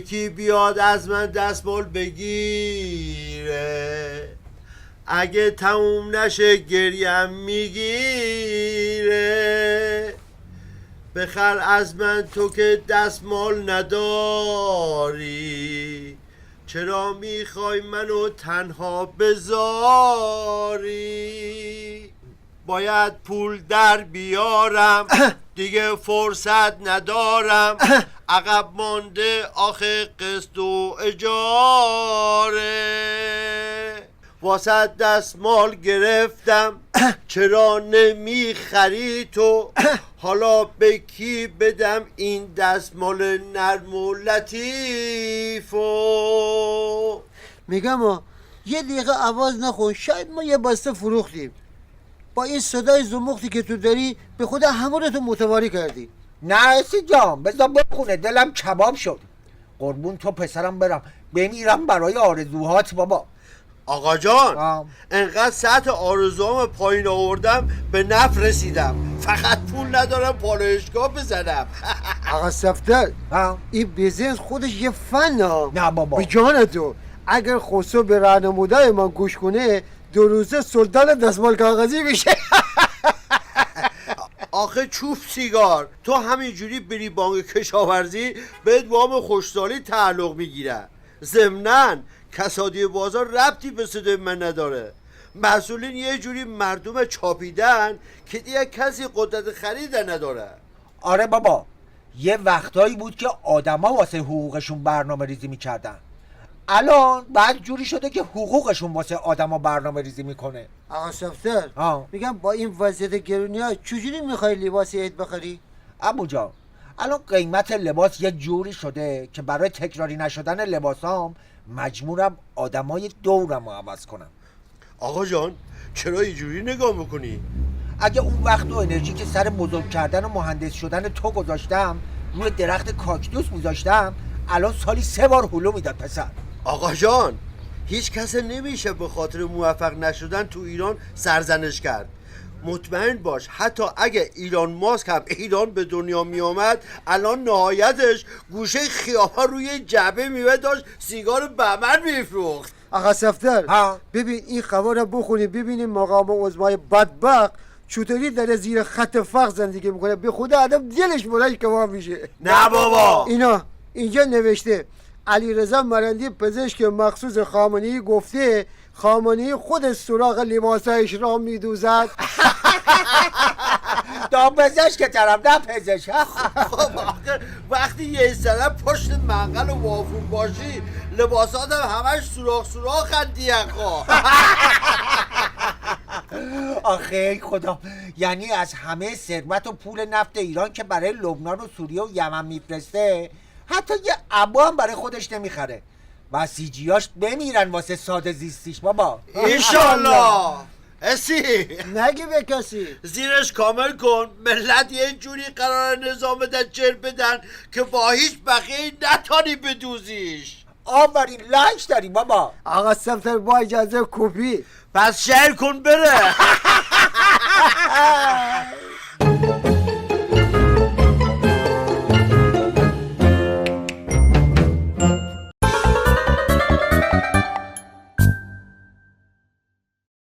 یکی بیاد از من دستمال بگیره، اگه تموم نشه گریم میگیره. بخر از من تو که دستمال نداری، چرا میخوای منو تنها بذاری؟ باید پول در بیارم دیگه فرصت ندارم، عقب مانده آخه قسط و اجاره. واسه دستمال گرفتم چرا نمیخری تو؟ حالا به کی بدم این دستمال نرم و لطیفو؟ میگم یه دقیقه آواز نخون، شاید ما یه بسته فروختیم. با این صدای زمختی که تو داری به خدا همه تو متواری کردی. نه اسی جان بذار بخونه، دلم کباب شد. قربون تو پسرم برم بمیرم برای آرزوهات بابا. آقا جان انقدر سطح آرزوام پایین آوردم به نفع رسیدم، فقط پول ندارم پالایشگاه بزنم. آقا صفدر این بیزنس خودش یه فنه. نه بابا به جان تو اگر خسرو به راهنمودای من گوش کنه 2 روزه سلطان دستمال کاغذی میشه. آخه چوب سیگار، تو همینجوری بری بانک کشاورزی بهت وام خوشسالی تعلق میگیره. ضمناً کسادی بازار ربطی به صدای من نداره. مسئولین یه جوری مردم چاپیدن که دیگه کسی قدرت خرید نداره. آره بابا، یه وقتایی بود که آدما واسه حقوقشون برنامه ریزی میکردن، الان بعد جوری شده که حقوقشون واسه آدما برنامه ریزی میکنه. آقا صفدر میگم با این وضعیت گرونی ها چجوری میخوای لباس عید بخری؟ عمو جان الان قیمت لباس یه جوری شده که برای تکراری نشدن لباسام مجبورم آدمای دورم رو عوض کنم. آقا جان چرا اینجوری نگاه میکنی؟ اگه اون وقت و انرژی که سر بزرگ کردن و مهندس شدن تو گذاشتم روی درخت کاکتوس میذاشتم، الان سالی 3 بار هلو میداد پسر. آقا جان هیچ کس نمیشه به خاطر موفق نشدن تو ایران سرزنش کرد. مطمئن باش حتی اگه ایلان ماسک هم ایران به دنیا می آمد، الان نهایتش گوشه خیابان روی جعبه میوه داشت سیگار بهمن میفروخت. آقا صفدر ببین این خبر رو بخونی ببینیم مقام عظمای بدبخت چطوری در زیر خط فقر زندگی میکنه. به خدا آدم دلش بلند کباب میشه. نه بابا اینجا نوشته علیرضا مرندی پزشک مخصوص خامنه‌ای گفته خامنه‌ای خود سراغ لباسایش را میدوزد. دامپزشک طرف نه پزشک. وقتی یه سنه پشت منقل و وافون باشی لباسات هم همش سوراخ دیگه. آخه خدا، یعنی از همه ثروت و پول نفت ایران که برای لبنان و سوریه و یمن میفرسته حتی یه عبا هم برای خودش نمیخره. بسیجیاش بمیرن واسه ساده زیستیش بابا. انشالله. اسی نگی به کسی زیرش کامل کن. ملت یه جوری قرار نظام دجل بدن که با هیچ بقیه نتانی بدوزیش. آفرین لنج داری بابا. آقا صفدر با اجازه کپی پس شعر کن بره.